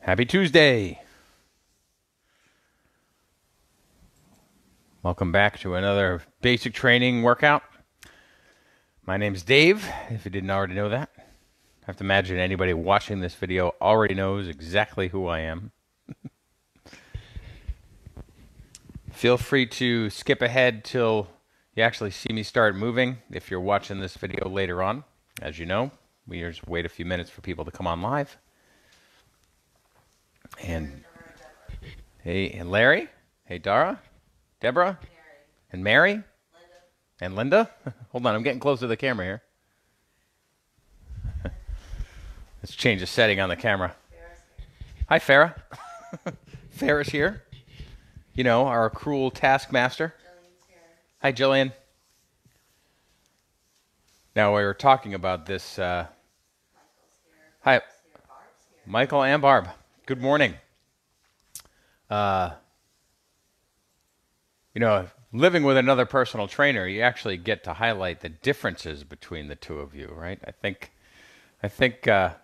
Happy Tuesday. Welcome back to another basic training workout. My name's Dave, if you didn't already know that. I have to imagine anybody watching this video already knows exactly who I am. Feel free to skip ahead till you actually see me start moving if you're watching this video later on. As you know, we just wait a few minutes for people to come on live. And hey, and Larry, hey Dara, Deborah, and Mary, and Linda. Hold on, I'm getting close to the camera here. Let's change the setting on the camera. Hi, Farah. Farah's here. You know, our cruel taskmaster. Hi, Jillian. Now, we were talking about this. Hi, Michael and Barb. Good morning. You know, living with another personal trainer, you actually get to highlight the differences between the two of you, right? I think of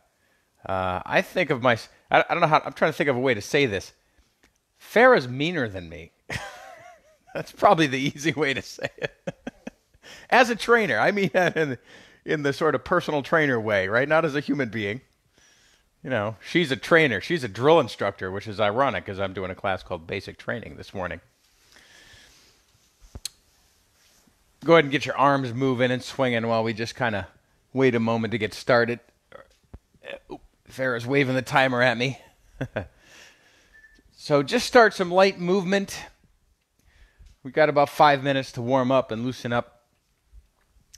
my. I don't know how. I'm trying to think of a way to say this. Farah's meaner than me. That's probably the easy way to say it. As a trainer, I mean that in the sort of personal trainer way, right? Not as a human being. You know, she's a trainer. She's a drill instructor, which is ironic because I'm doing a class called Basic Training this morning. Go ahead and get your arms moving and swinging while we just kind of wait a moment to get started. Farah's waving the timer at me. So just start some light movement. We've got about 5 minutes to warm up and loosen up.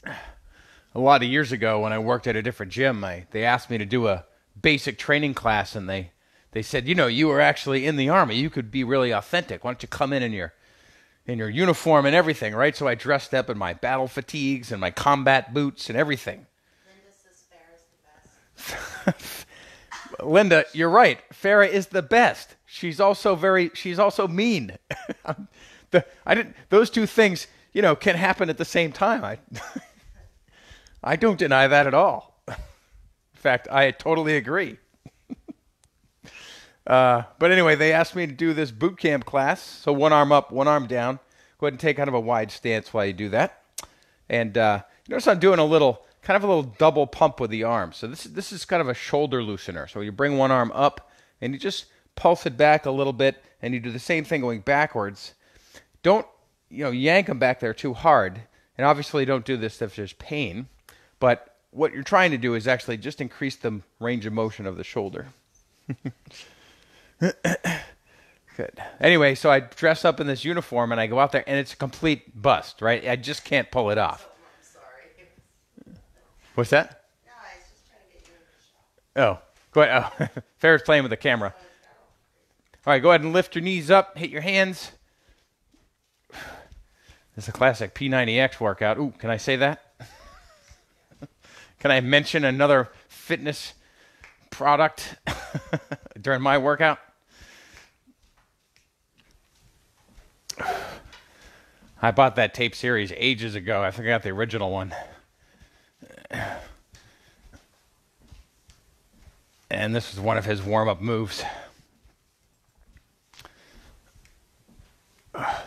A lot of years ago when I worked at a different gym, they asked me to do a basic training class, and they said, you know, you were actually in the Army. You could be really authentic. Why don't you come in your uniform and everything, right? So I dressed up in my battle fatigues and my combat boots and everything. Linda says Farah's the best. Linda, you're right. Farah is the best. She's also mean. Those two things, you know, can happen at the same time. I don't deny that at all. In fact, I totally agree. But anyway, they asked me to do this boot camp class. So one arm up, one arm down. Go ahead and take kind of a wide stance while you do that. And notice I'm doing a little double pump with the arm. So this is kind of a shoulder loosener. So you bring one arm up and you just pulse it back a little bit, and you do the same thing going backwards. Don't, you know, yank them back there too hard. And obviously don't do this if there's pain. But what you're trying to do is actually just increase the range of motion of the shoulder. Good. Anyway, so I dress up in this uniform and I go out there and it's a complete bust, right? I just can't pull it off. I'm sorry. What's that? No, I was just trying to get you in the shot. Oh, go ahead. Oh, Farrah's playing with the camera. All right, go ahead and lift your knees up, hit your hands. This is a classic P90X workout. Ooh, can I say that? Can I mention another fitness product during my workout? I bought that tape series ages ago. I forgot the original one. And this was one of his warm-up moves.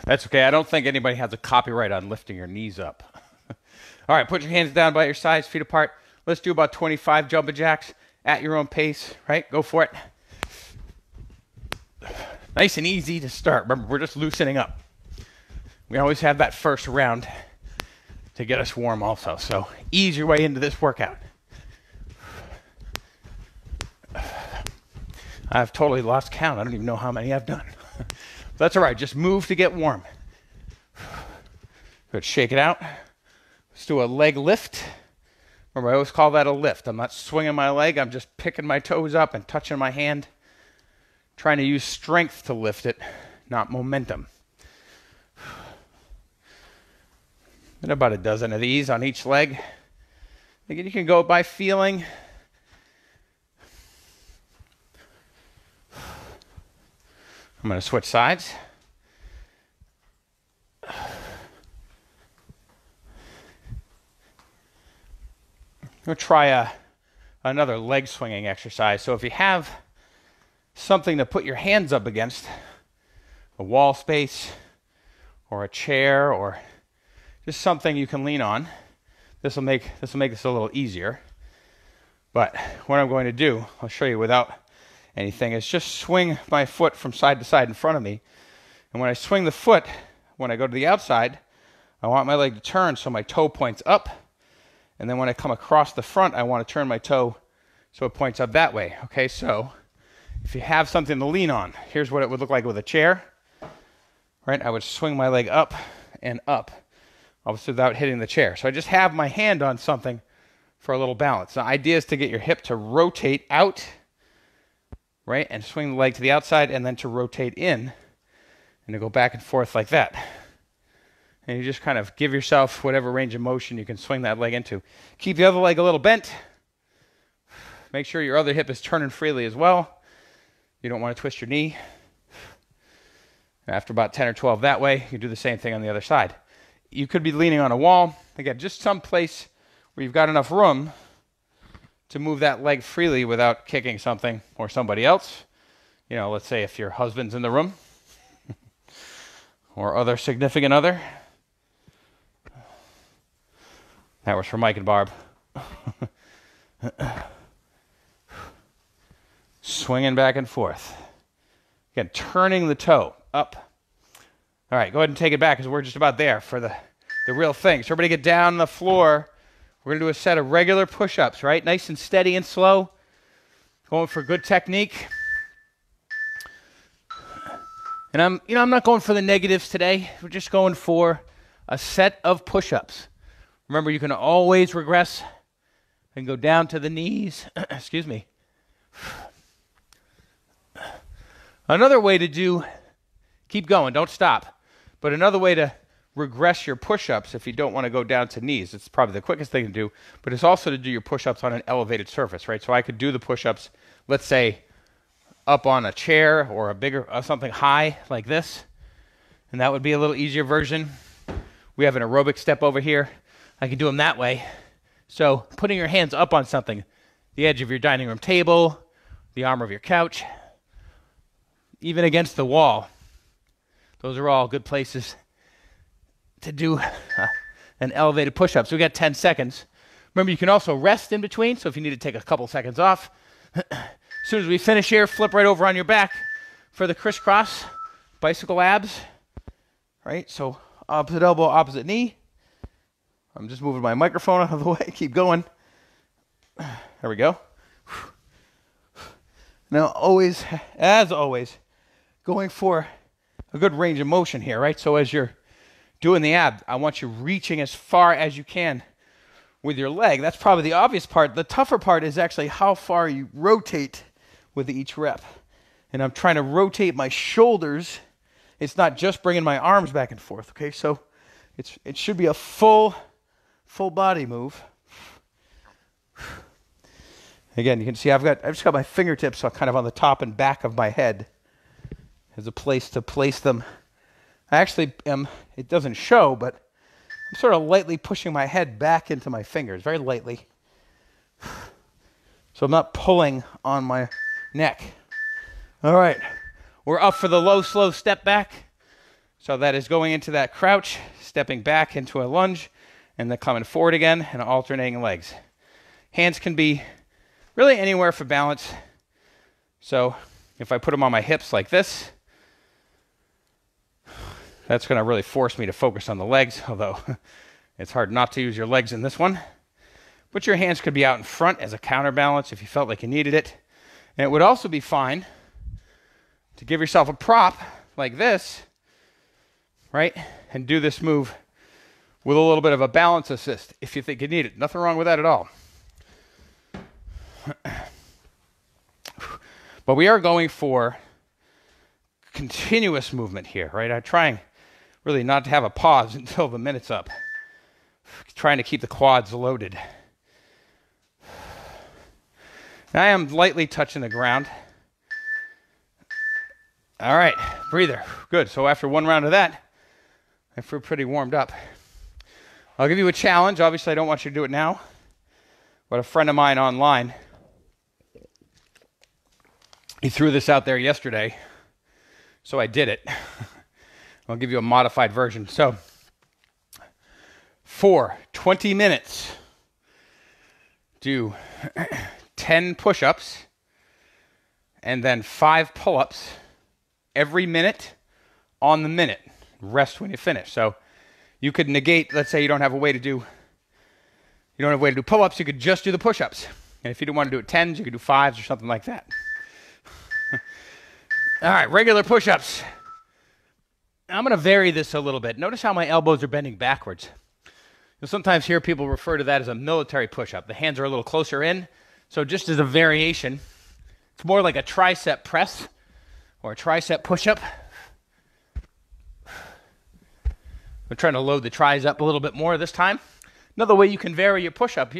That's okay. I don't think anybody has a copyright on lifting your knees up. All right, put your hands down by your sides, feet apart. Let's do about 25 jumping jacks at your own pace, right? Go for it. Nice and easy to start. Remember, we're just loosening up. We always have that first round to get us warm also. So ease your way into this workout. I've totally lost count. I don't even know how many I've done. That's all right. Just move to get warm. Good. Shake it out. Let's do a leg lift. Remember, I always call that a lift. I'm not swinging my leg. I'm just picking my toes up and touching my hand. Trying to use strength to lift it, not momentum. And about a dozen of these on each leg. Again, you can go by feeling. I'm going to switch sides. We'll try another leg swinging exercise. So if you have something to put your hands up against, a wall space or a chair or just something you can lean on. This will make this a little easier. But what I'm going to do, I'll show you without anything, is just swing my foot from side to side in front of me. And when I swing the foot, when I go to the outside, I want my leg to turn so my toe points up. And then when I come across the front, I want to turn my toe so it points up that way. Okay, so if you have something to lean on, here's what it would look like with a chair. Right, I would swing my leg up and up, obviously without hitting the chair. So I just have my hand on something for a little balance. The idea is to get your hip to rotate out, right, and swing the leg to the outside, and then to rotate in, and to go back and forth like that. And you just kind of give yourself whatever range of motion you can swing that leg into. Keep the other leg a little bent. Make sure your other hip is turning freely as well. You don't want to twist your knee. After about 10 or 12 that way, you do the same thing on the other side. You could be leaning on a wall. Again, just some place where you've got enough room to move that leg freely without kicking something or somebody else. You know, let's say if your husband's in the room or other significant other. That was for Mike and Barb. Swinging back and forth. Again, turning the toe up. All right, go ahead and take it back because we're just about there for the real thing. So everybody get down on the floor. We're going to do a set of regular push-ups, right? Nice and steady and slow. Going for good technique. And I'm not going for the negatives today. We're just going for a set of push-ups. Remember, you can always regress and go down to the knees. Excuse me. Another way to do, keep going, don't stop. But another way to regress your push-ups if you don't want to go down to knees, it's probably the quickest thing to do, but it's also to do your push-ups on an elevated surface, right? So I could do the push-ups, let's say, up on a chair or a bigger, something high like this, and that would be a little easier version. We have an aerobic step over here. I can do them that way. So putting your hands up on something, the edge of your dining room table, the arm of your couch, even against the wall. Those are all good places to do an elevated push-up. So we got 10 seconds. Remember, you can also rest in between, so if you need to take a couple seconds off. As soon as we finish here, flip right over on your back for the crisscross bicycle abs. Right, so opposite elbow, opposite knee. I'm just moving my microphone out of the way. Keep going. There we go. Now, as always, going for a good range of motion here, right? So as you're doing the ab, I want you reaching as far as you can with your leg. That's probably the obvious part. The tougher part is actually how far you rotate with each rep. And I'm trying to rotate my shoulders. It's not just bringing my arms back and forth, okay? So it should be a full body move. Again, you can see I've just got my fingertips kind of on the top and back of my head as a place to place them. I actually am, it doesn't show, but I'm sort of lightly pushing my head back into my fingers, very lightly. So I'm not pulling on my neck. All right, we're up for the low, slow step back. So that is going into that crouch, stepping back into a lunge, and then coming forward again and alternating legs. Hands can be really anywhere for balance. So if I put them on my hips like this, that's going to really force me to focus on the legs, although it's hard not to use your legs in this one. But your hands could be out in front as a counterbalance if you felt like you needed it. And it would also be fine to give yourself a prop like this, right? And do this move with a little bit of a balance assist if you think you need it. Nothing wrong with that at all. But we are going for continuous movement here, right? I'm trying really not to have a pause until the minute's up. Trying to keep the quads loaded. I am lightly touching the ground. All right, breather. Good. So after one round of that, I feel pretty warmed up. I'll give you a challenge. Obviously, I don't want you to do it now. But a friend of mine online, he threw this out there yesterday, so I did it. I'll give you a modified version. So, for 20 minutes, do 10 push-ups and then 5 pull-ups every minute on the minute. Rest when you finish. So you could negate, let's say you don't have a way to do pull-ups, you could just do the push-ups. And if you don't want to do it 10s, you could do 5s or something like that. All right, regular push-ups. I'm going to vary this a little bit. Notice how my elbows are bending backwards. You'll sometimes hear people refer to that as a military push-up. The hands are a little closer in. So just as a variation, it's more like a tricep press or a tricep push-up. We're trying to load the tris up a little bit more this time. Another way you can vary your push-up,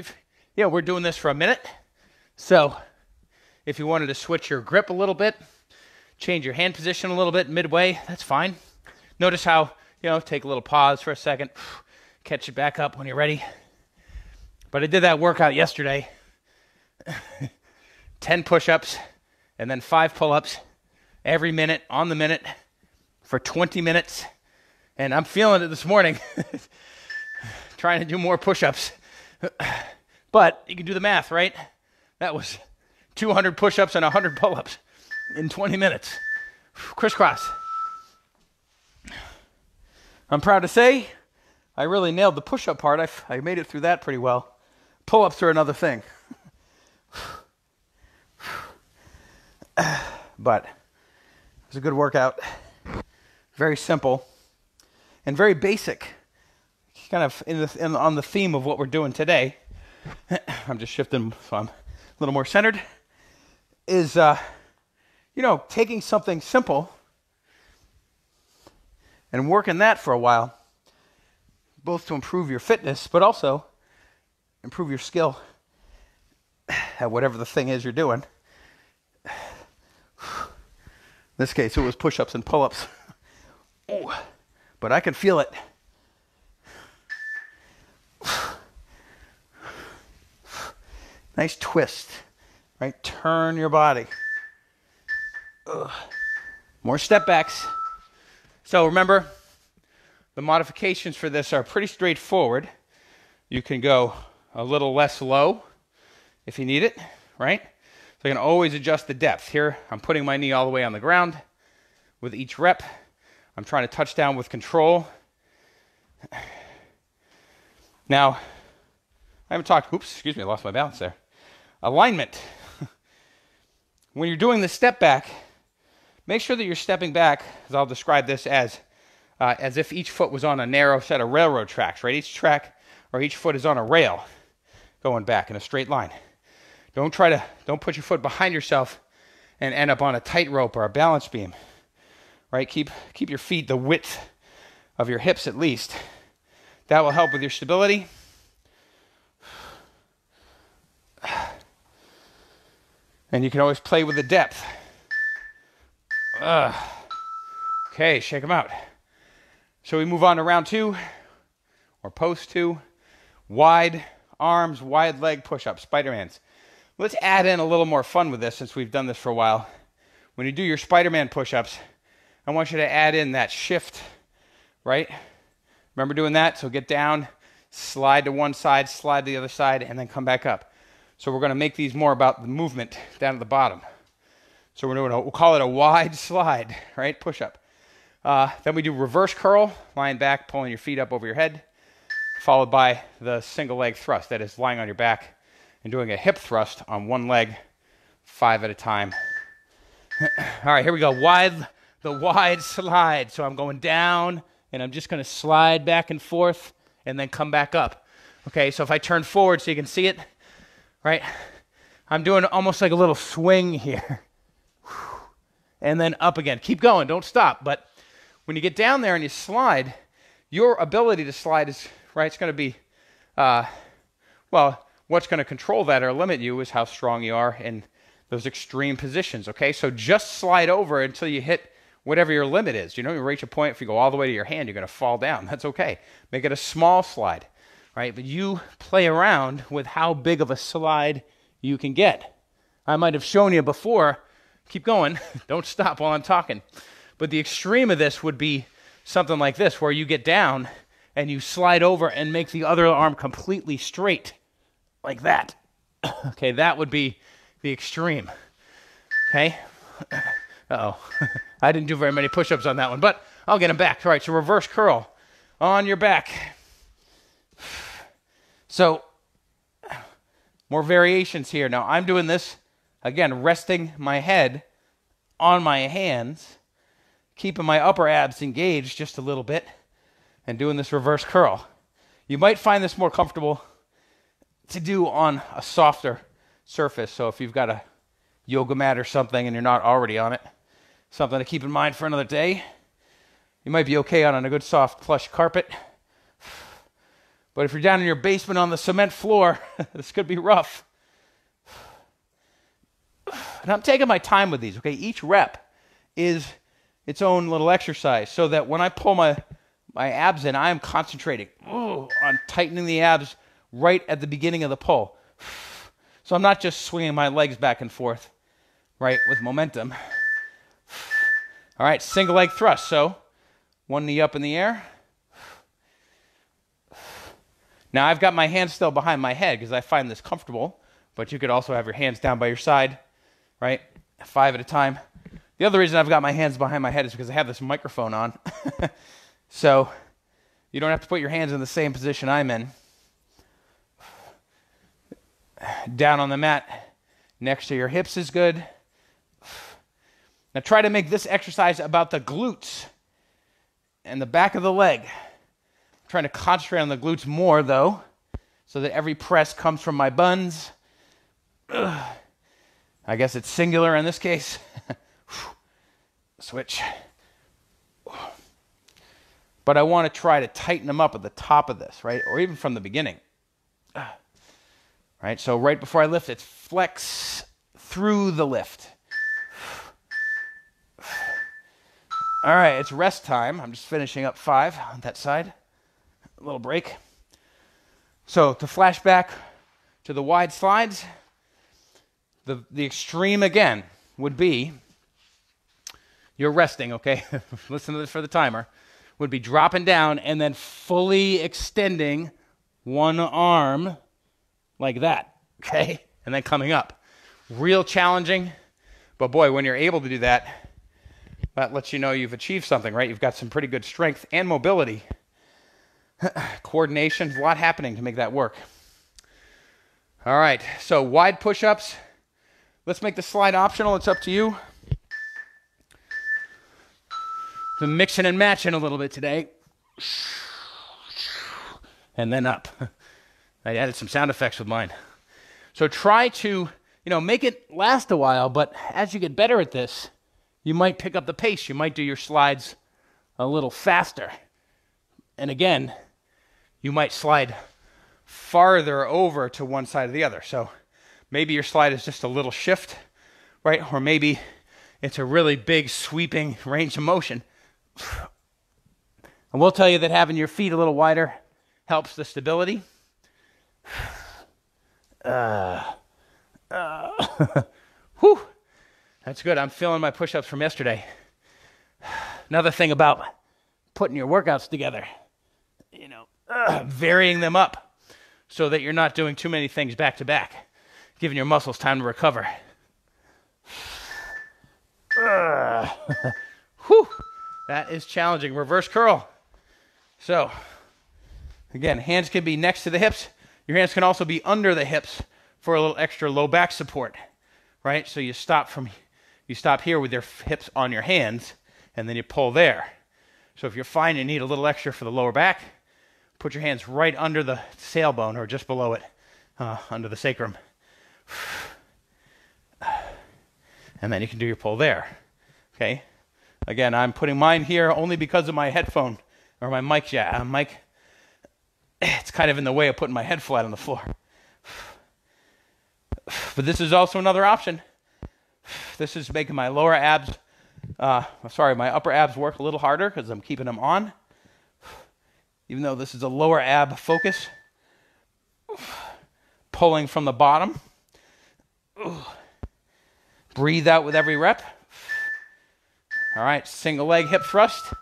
we're doing this for a minute. So if you wanted to switch your grip a little bit, change your hand position a little bit midway, that's fine. Notice how, take a little pause for a second, catch it back up when you're ready. But I did that workout yesterday. 10 push-ups and then 5 pull-ups every minute on the minute for 20 minutes. And I'm feeling it this morning, trying to do more push-ups. But you can do the math, right? That was 200 push-ups and 100 pull-ups in 20 minutes. Crisscross. I'm proud to say I really nailed the push-up part. I made it through that pretty well. Pull-ups are another thing. But it was a good workout. Very simple. And very basic, kind of on the theme of what we're doing today. I'm just shifting so I'm a little more centered. Is, taking something simple and working that for a while, both to improve your fitness, but also improve your skill at whatever the thing is you're doing. In this case, it was push-ups and pull-ups. Ooh. But I can feel it. Nice twist, right? Turn your body. Ugh. More step backs. So remember, the modifications for this are pretty straightforward. You can go a little less low if you need it, right? So you can always adjust the depth. Here, I'm putting my knee all the way on the ground with each rep. I'm trying to touch down with control. Now, I haven't talked, I lost my balance there. Alignment. When you're doing the step back, make sure that you're stepping back, as I'll describe this as if each foot was on a narrow set of railroad tracks, right? Each track or each foot is on a rail going back in a straight line. Don't put your foot behind yourself and end up on a tightrope or a balance beam. Right? Keep your feet the width of your hips at least. That will help with your stability. And you can always play with the depth. Okay, shake them out. So we move on to round 2, or post 2. Wide arms, wide leg push-ups, Spider-Mans. Let's add in a little more fun with this since we've done this for a while. When you do your Spider-Man push-ups, I want you to add in that shift, right? Remember doing that? So get down, slide to one side, slide to the other side, and then come back up. So we're going to make these more about the movement down at the bottom. So we'll call it a wide slide, right? Push-up. Then we do reverse curl, lying back, pulling your feet up over your head, followed by the single leg thrust. That is lying on your back and doing a hip thrust on one leg, 5 at a time. All right, here we go. The wide slide. So I'm going down, and I'm just going to slide back and forth, and then come back up. Okay, so if I turn forward so you can see it, right? I'm doing almost like a little swing here. And then up again. Keep going, don't stop. But when you get down there and you slide, your ability to slide is, right, it's going to be, what's going to control that or limit you is how strong you are in those extreme positions, okay? So just slide over until you hit whatever your limit is. You reach a point, if you go all the way to your hand, you're going to fall down. That's okay. Make it a small slide, right? But you play around with how big of a slide you can get. I might have shown you before, keep going. Don't stop while I'm talking. But the extreme of this would be something like this, where you get down and you slide over and make the other arm completely straight, like that. Okay, that would be the extreme. Okay? Uh-oh. I didn't do very many push-ups on that one, but I'll get them back. All right, so reverse curl on your back. So, more variations here. Now, I'm doing this, again, resting my head on my hands, keeping my upper abs engaged just a little bit, and doing this reverse curl. You might find this more comfortable to do on a softer surface. So if you've got a yoga mat or something and you're not already on it, something to keep in mind for another day. You might be okay on a good soft plush carpet. But if you're down in your basement on the cement floor, this could be rough. And I'm taking my time with these, okay? Each rep is its own little exercise, so that when I pull my abs in, I am concentrating on tightening the abs right at the beginning of the pull. So I'm not just swinging my legs back and forth, right, with momentum. All right, single leg thrust. So one knee up in the air. Now I've got my hands still behind my head because I find this comfortable, but you could also have your hands down by your side, right, 5 at a time. The other reason I've got my hands behind my head is because I have this microphone on. So you don't have to put your hands in the same position I'm in. Down on the mat next to your hips is good. Now try to make this exercise about the glutes and the back of the leg. I'm trying to concentrate on the glutes more, though, so that every press comes from my buns. I guess it's singular in this case. Switch. But I want to try to tighten them up at the top of this, right? Or even from the beginning. Right? So right before I lift, it's flex through the lift. All right, it's rest time. I'm just finishing up 5 on that side. A little break. So to flash back to the wide slides, the extreme again would be, you're resting, okay? Listen to this for the timer. Would be dropping down and then fully extending one arm like that, okay? And then coming up. Real challenging, but boy, when you're able to do that, that lets you know you've achieved something, right? You've got some pretty good strength and mobility. Coordination, a lot happening to make that work. All right, so wide push-ups. Let's make the slide optional. It's up to you. So mixing and matching a little bit today. And then up. I added some sound effects with mine. So try to, make it last a while, but as you get better at this, you might pick up the pace. You might do your slides a little faster. And again, you might slide farther over to one side or the other. So maybe your slide is just a little shift, right? Or maybe it's a really big sweeping range of motion. I will tell you that having your feet a little wider helps the stability. Whew. That's good. I'm feeling my push-ups from yesterday. Another thing about putting your workouts together, varying them up so that you're not doing too many things back to back, giving your muscles time to recover. Whew. That is challenging. Reverse curl. So, again, hands can be next to the hips. Your hands can also be under the hips for a little extra low back support, right? So you stop here with your hips on your hands, and then you pull there. So if you're finding you need a little extra for the lower back, put your hands right under the tailbone or just below it, under the sacrum. And then you can do your pull there, okay? Again, I'm putting mine here only because of my headphone, or my mic mic. It's kind of in the way of putting my head flat on the floor. But this is also another option. This is making my my upper abs work a little harder because I'm keeping them on. Even though this is a lower ab focus. Pulling from the bottom. Breathe out with every rep. All right, single leg hip thrust,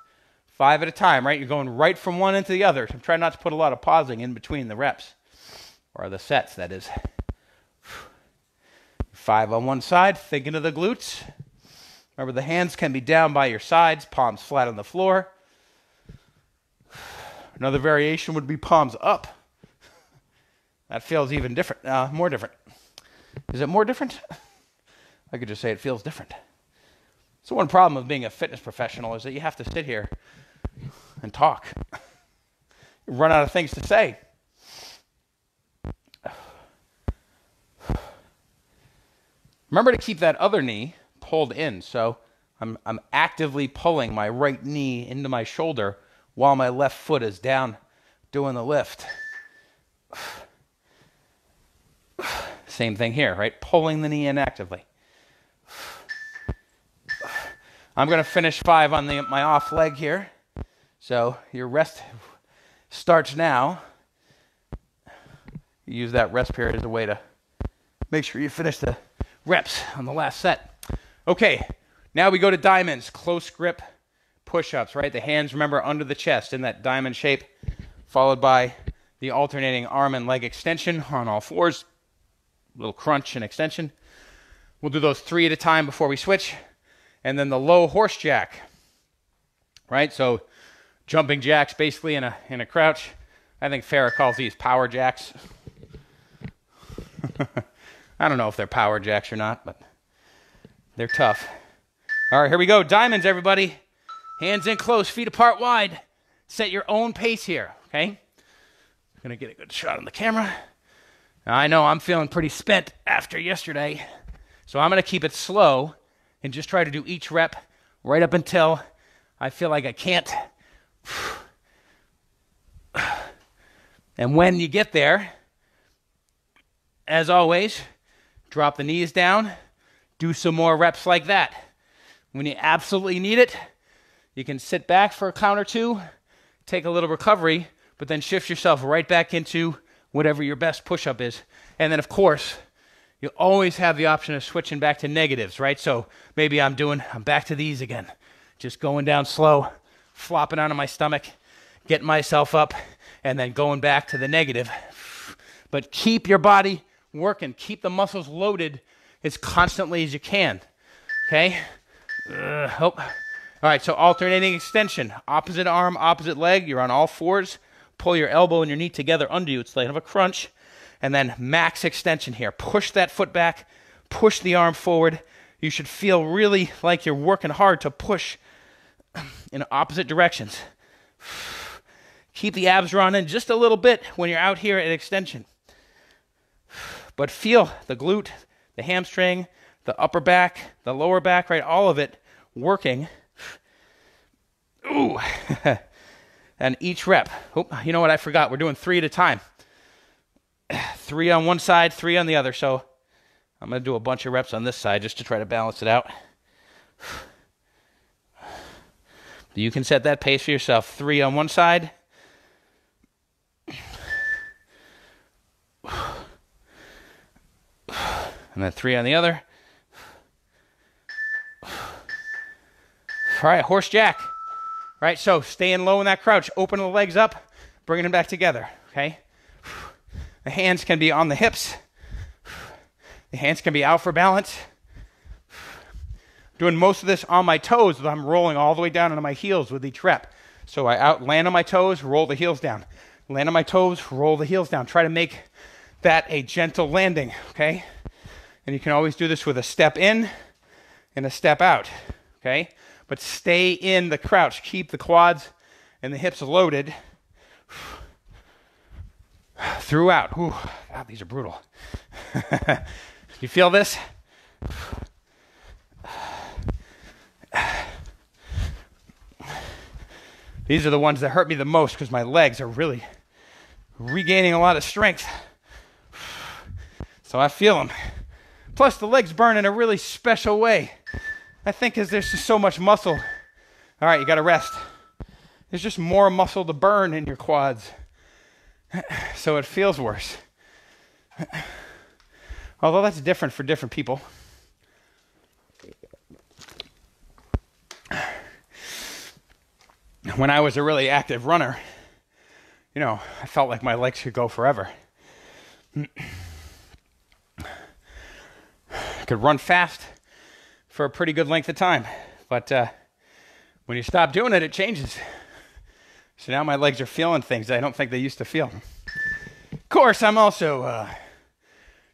5 at a time, right? You're going right from one into the other. So try not to put a lot of pausing in between the reps, or the sets, that is. 5 on one side, thinking of the glutes. Remember, the hands can be down by your sides, palms flat on the floor. Another variation would be palms up. That feels even different, more different. Is it more different? I could just say it feels different. So one problem of being a fitness professional is that you have to sit here and talk. You run out of things to say. Remember to keep that other knee pulled in. So I'm actively pulling my right knee into my shoulder while my left foot is down doing the lift. Same thing here, right? Pulling the knee in actively. I'm going to finish 5 on my off leg here. So your rest starts now. You use that rest period as a way to make sure you finish the reps on the last set. Okay, now we go to diamonds, close grip push-ups, right? The hands, remember, under the chest in that diamond shape, followed by the alternating arm and leg extension on all fours. A little crunch and extension. We'll do those 3 at a time before we switch. And then the low horse jack, right? So jumping jacks basically in a crouch. I think Farah calls these power jacks. I don't know if they're power jacks or not, but they're tough. All right, here we go. Diamonds, everybody. Hands in close, feet apart wide. Set your own pace here, okay? I'm going to get a good shot on the camera. Now, I know I'm feeling pretty spent after yesterday, so I'm going to keep it slow and just try to do each rep right up until I feel like I can't. And when you get there, as always, drop the knees down, do some more reps like that. When you absolutely need it, you can sit back for a count or two, take a little recovery, but then shift yourself right back into whatever your best push-up is. And then, of course, you always have the option of switching back to negatives, right? So maybe I'm back to these again. Just going down slow, flopping onto my stomach, getting myself up, and then going back to the negative. But keep your body working. Keep the muscles loaded as constantly as you can, okay? All right, so alternating extension. Opposite arm, opposite leg. You're on all fours. Pull your elbow and your knee together under you. It's like a crunch. And then max extension here. Push that foot back. Push the arm forward. You should feel really like you're working hard to push in opposite directions. Keep the abs running just a little bit when you're out here at extension. But feel the glute, the hamstring, the upper back, the lower back, right? All of it working. Ooh. And each rep. Oh, you know what? I forgot. We're doing 3 at a time. 3 on one side, 3 on the other. So I'm going to do a bunch of reps on this side just to try to balance it out. You can set that pace for yourself. 3 on one side. And then 3 on the other. All right, horse jack. All right, so staying low in that crouch. Open the legs up, bringing them back together, okay? The hands can be on the hips. The hands can be out for balance. Doing most of this on my toes, but I'm rolling all the way down onto my heels with each rep. So I land on my toes, roll the heels down. Land on my toes, roll the heels down. Try to make that a gentle landing, okay? And you can always do this with a step in and a step out, okay? But stay in the crouch. Keep the quads and the hips loaded throughout. Ooh, God, these are brutal. You feel this? These are the ones that hurt me the most because my legs are really regaining a lot of strength. So I feel them. Plus, the legs burn in a really special way. I think because there's just so much muscle. All right, you got to rest. There's just more muscle to burn in your quads. So it feels worse. Although that's different for different people. when I was a really active runner, I felt like my legs could go forever. I could run fast for a pretty good length of time. But when you stop doing it, it changes. So now my legs are feeling things I don't think they used to feel. Of course, I'm also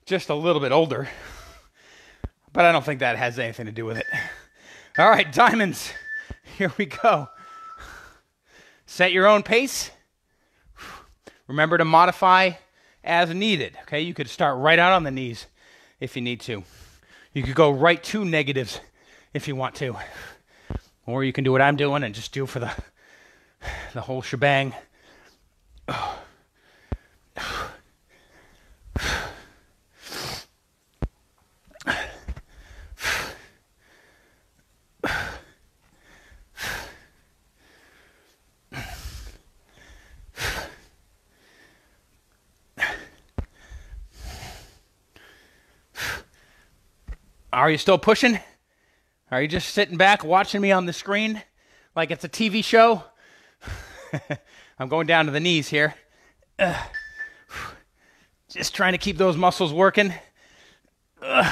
just a little bit older, but I don't think that has anything to do with it. All right, diamonds, here we go. Set your own pace. Remember to modify as needed, okay? You could start right out on the knees if you need to. You could go right to negatives if you want to. Or you can do what I'm doing and just do for the whole shebang. Are you still pushing? Are you just sitting back watching me on the screen like it's a TV show? I'm going down to the knees here. Just trying to keep those muscles working. All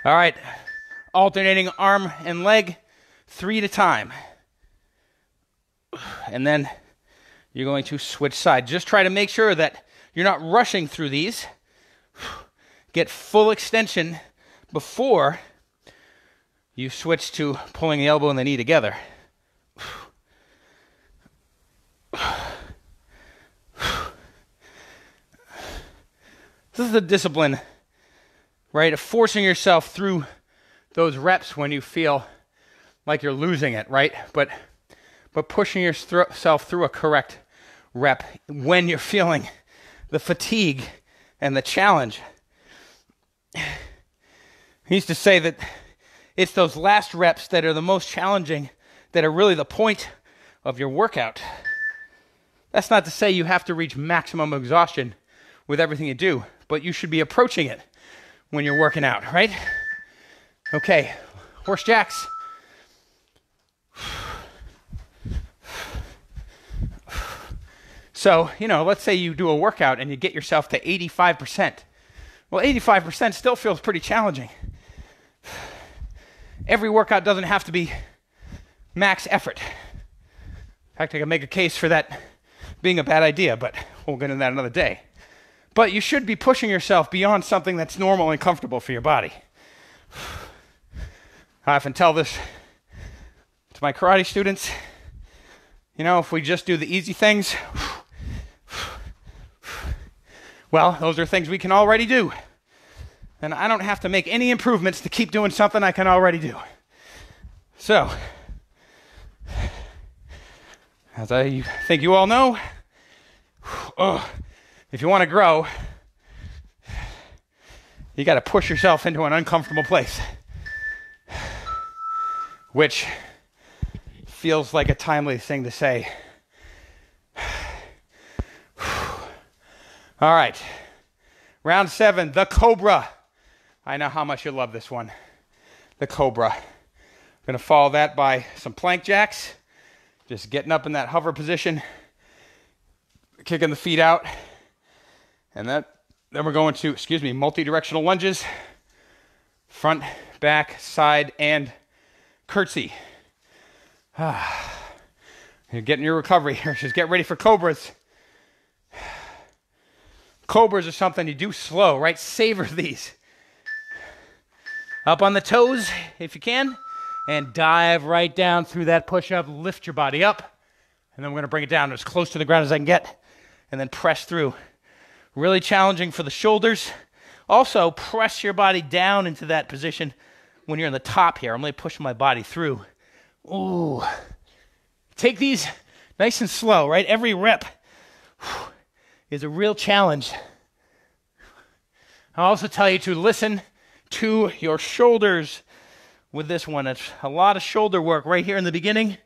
right. Alternating arm and leg, 3 at a time. And then you're going to switch sides. Just try to make sure that you're not rushing through these. Get full extension before you switch to pulling the elbow and the knee together. This is the discipline, right, of forcing yourself through those reps when you feel like you're losing it, right? But pushing yourself through a correct rep when you're feeling the fatigue and the challenge. He used to say that it's those last reps that are the most challenging that are really the point of your workout. That's not to say you have to reach maximum exhaustion with everything you do, but you should be approaching it when you're working out, right? Okay, horse jacks. So, let's say you do a workout and you get yourself to 85%. Well, 85% still feels pretty challenging. Every workout doesn't have to be max effort. In fact, I can make a case for that being a bad idea, but we'll get into that another day. But you should be pushing yourself beyond something that's normal and comfortable for your body. I often tell this to my karate students. If we just do the easy things, well, those are things we can already do. And I don't have to make any improvements to keep doing something I can already do. So, as I think you all know, if you want to grow, you got to push yourself into an uncomfortable place, which feels like a timely thing to say. All right, round 7, the Cobra. I know how much you love this one, the Cobra. I'm going to follow that by some plank jacks, just getting up in that hover position, kicking the feet out, and then we're going to, multi-directional lunges, front, back, side, and curtsy. You're getting your recovery here. Just get ready for Cobras. Cobras are something you do slow, right? Savor these. Up on the toes, if you can, and dive right down through that push-up. Lift your body up, and then we're going to bring it down as close to the ground as I can get, and then press through. Really challenging for the shoulders. Also, press your body down into that position when you're in the top here. I'm really pushing my body through. Ooh. Take these nice and slow, right? Every rep is a real challenge. I'll also tell you to listen to your shoulders with this one. It's a lot of shoulder work right here in the beginning,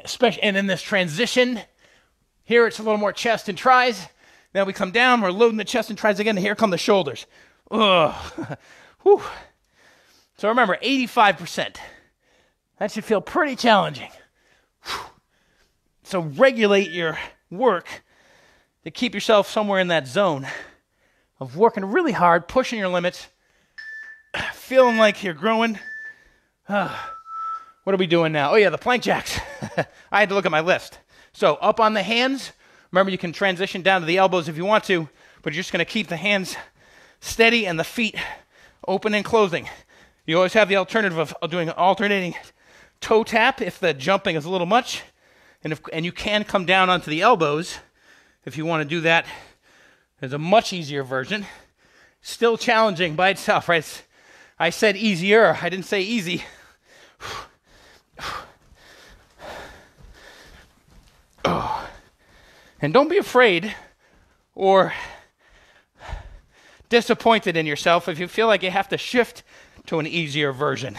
especially, and in this transition. Here it's a little more chest and tris. Now we come down, we're loading the chest and tris again, and here come the shoulders. Ugh. Whew. So remember, 85%. That should feel pretty challenging. So regulate your work to keep yourself somewhere in that zone of working really hard, pushing your limits, feeling like you're growing. What are we doing now? Oh yeah, the plank jacks. I had to look at my list. So up on the hands. Remember, you can transition down to the elbows if you want to, but you're just going to keep the hands steady and the feet open and closing. You always have the alternative of doing an alternating toe tap if the jumping is a little much, and you can come down onto the elbows if you want to do that. There's a much easier version. Still challenging by itself, right? I said easier. I didn't say easy. And don't be afraid or disappointed in yourself if you feel like you have to shift to an easier version.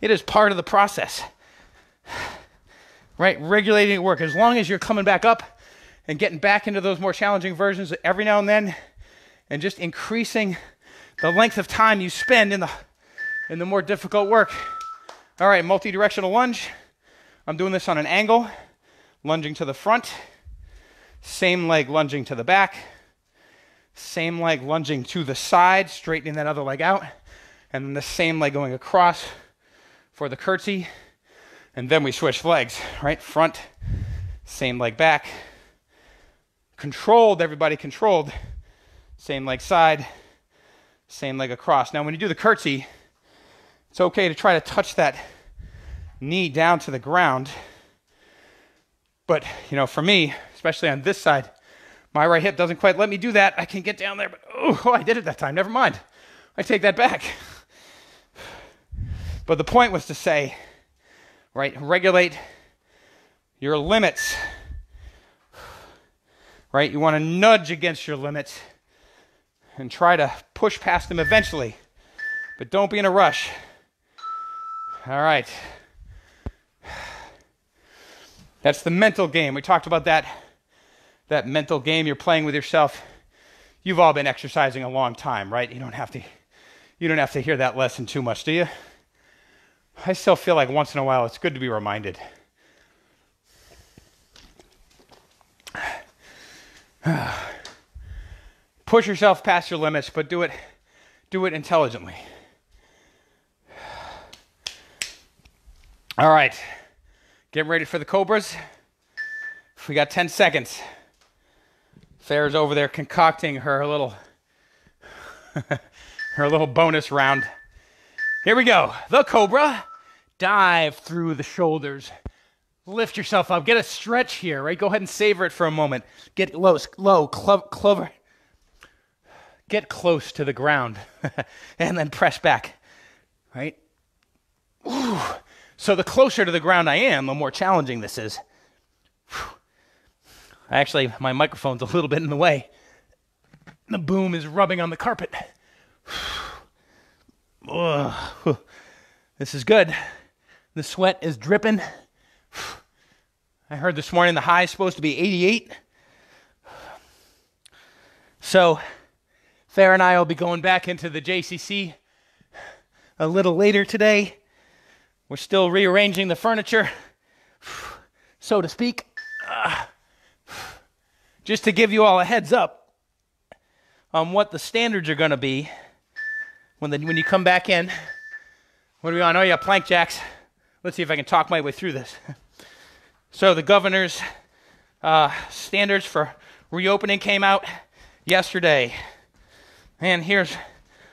It is part of the process, right? Regulating your work. As long as you're coming back up and getting back into those more challenging versions every now and then, and just increasing the length of time you spend in the more difficult work. All right, multi-directional lunge. I'm doing this on an angle, lunging to the front, same leg lunging to the back, same leg lunging to the side, straightening that other leg out, and then the same leg going across for the curtsy, and then we switch legs, right? Front, same leg back, controlled, everybody controlled, same leg side, same leg across. Now when you do the curtsy, it's okay to try to touch that knee down to the ground, but for me, especially on this side, my right hip doesn't quite let me do that. I can get down there, but oh, I did it that time. Never mind. I take that back. But the point was to say, right, regulate your limits. Right? You want to nudge against your limits and try to push past them eventually. But don't be in a rush. All right. That's the mental game. We talked about that mental game you're playing with yourself. You've all been exercising a long time, right? You don't have to hear that lesson too much, do you? I still feel like once in a while it's good to be reminded. Push yourself past your limits, but do it intelligently. All right. Get ready for the cobras. We got 10 seconds. Farrah's over there concocting her little bonus round. Here we go. The cobra. Dive through the shoulders. Lift yourself up. Get a stretch here, right? Go ahead and savor it for a moment. Get low, clover. Get close to the ground. And then press back, right? Ooh. So the closer to the ground I am, the more challenging this is. Actually, my microphone's a little bit in the way. The boom is rubbing on the carpet. This is good. The sweat is dripping. I heard this morning the high is supposed to be 88. So, Farrah and I will be going back into the JCC a little later today. We're still rearranging the furniture, so to speak. Just to give you all a heads up on what the standards are going to be when you come back in. What do we on? Oh yeah, plank jacks. Let's see if I can talk my way through this. So the governor's standards for reopening came out yesterday. And here's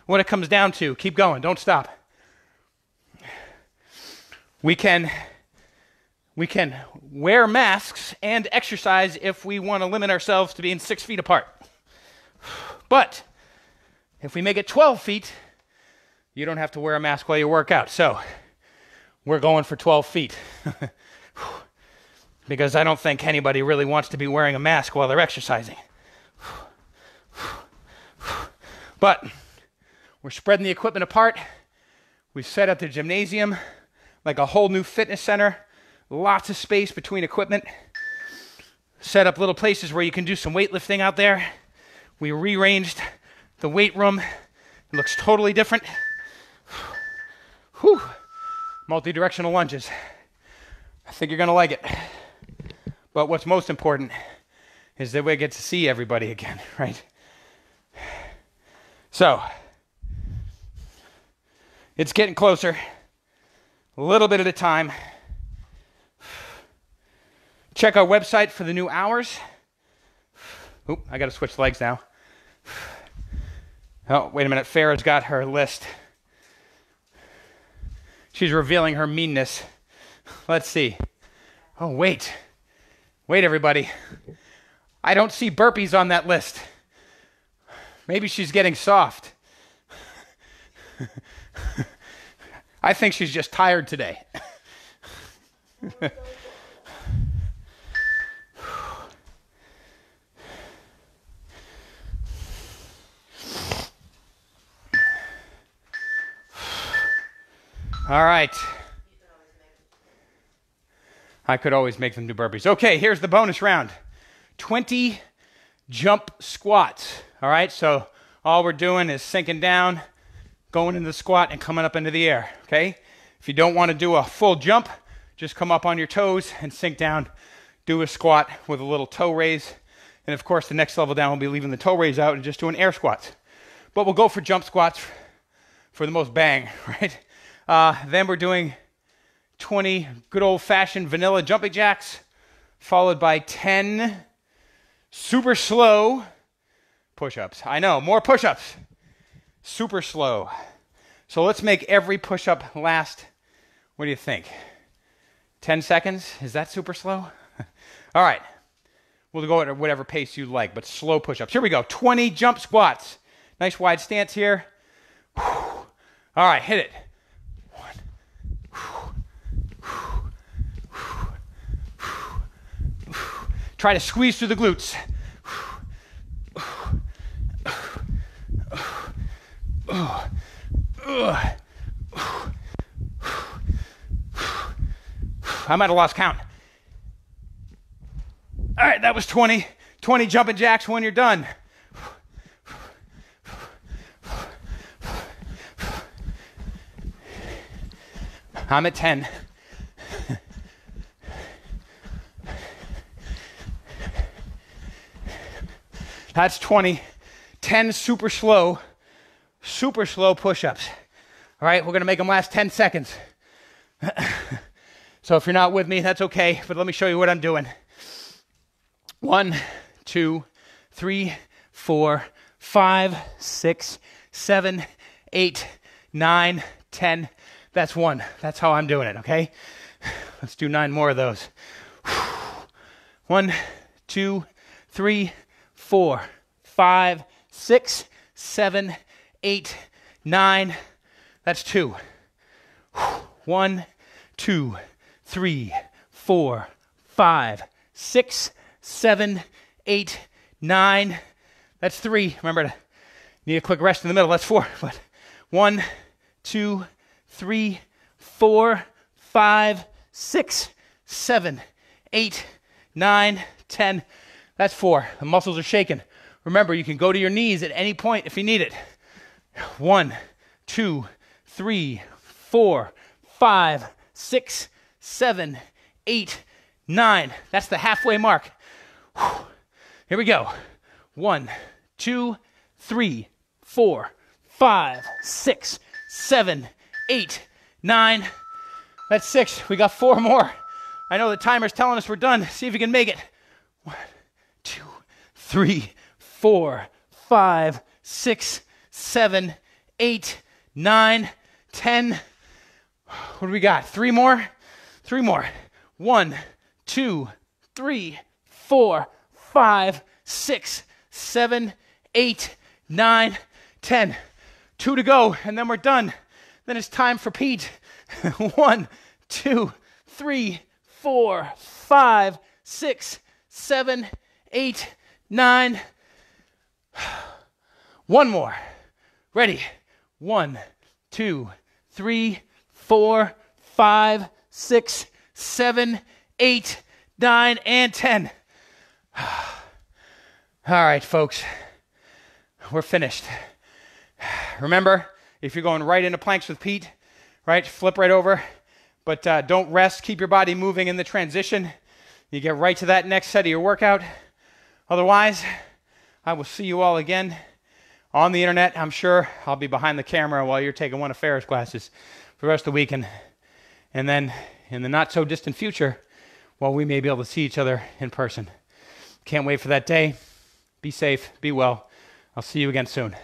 what it comes down to. Keep going. Don't stop. We can wear masks and exercise if we want to limit ourselves to being 6 feet apart. But if we make it 12 feet, you don't have to wear a mask while you work out. So we're going for 12 feet. Because I don't think anybody really wants to be wearing a mask while they're exercising. But we're spreading the equipment apart. We've set up the gymnasium like a whole new fitness center. Lots of space between equipment. Set up little places where you can do some weightlifting out there. We rearranged the weight room. It looks totally different. Whew. multi-directional lunges. I think you're going to like it. But what's most important is that we get to see everybody again, right? So, it's getting closer, a little bit at a time. Check our website for the new hours. Oop, I got to switch legs now. Oh, wait a minute. Farrah's got her list. She's revealing her meanness. Let's see. Oh, wait. Wait, everybody. I don't see burpees on that list. Maybe she's getting soft. I think she's just tired today. All right. I could always make them do burpees. Okay, here's the bonus round. 20 jump squats. All right, so all we're doing is sinking down, going into the squat, and coming up into the air, okay? If you don't want to do a full jump, just come up on your toes and sink down, do a squat with a little toe raise. And of course, the next level down will be leaving the toe raise out and just doing air squats. But we'll go for jump squats for the most bang, right? Then we're doing 20 good old-fashioned vanilla jumping jacks, followed by 10 super slow push-ups. I know, more push-ups. Super slow. So let's make every push-up last, what do you think? 10 seconds? Is that super slow? All right. We'll go at whatever pace you like, but slow push-ups. Here we go. 20 jump squats. Nice wide stance here. All right, hit it. Try to squeeze through the glutes. I might have lost count. All right, that was 20. 20 jumping jacks when you're done. I'm at 10. That's 20. 10 super slow push-ups. All right, we're going to make them last 10 seconds. So if you're not with me, that's okay, but let me show you what I'm doing. 1, 2, 3, 4, 5, 6, 7, 8, 9, 10. That's 1. That's how I'm doing it, okay? Let's do 9 more of those. 1, 2, 3, 4, 5, 6, 7, 8, 9. That's 2. 1, 2, 3, 4, 5, 6, 7, 8, 9. That's 3. Remember, need a quick rest in the middle. That's 4. But 1, 2, 3, 4, 5, 6, 7, 8, 9, 10. That's 4. The muscles are shaking. Remember, you can go to your knees at any point if you need it. 1, 2, 3, 4, 5, 6, 7, 8, 9. That's the halfway mark. Here we go. 1, 2, 3, 4, 5, 6, 7, 8, 9. That's 6. We got 4 more. I know the timer's telling us we're done. See if you can make it. 1, 2, 3, 4, 5, 6, 7, 8, 9, 10. What do we got? 3 more? 3 more. 1, 2, 3, 4, 5, 6, 7, 8, 9, 10. 2 to go, and then we're done. Then it's time for Pete. 1, 2, 3, 4, 5, 6, 7, 8, 9. 1 more. Ready? 1, 2, 3, 4, 5, 6, 7, 8, 9, and 10. All right, folks. We're finished. Remember, if you're going right into planks with Pete, right, flip right over But don't rest. Keep your body moving in the transition. You get right to that next set of your workout. Otherwise, I will see you all again on the internet. I'm sure I'll be behind the camera while you're taking one of Farrah's classes for the rest of the weekend. And then in the not so distant future, well, we may be able to see each other in person. Can't wait for that day. Be safe. Be well. I'll see you again soon.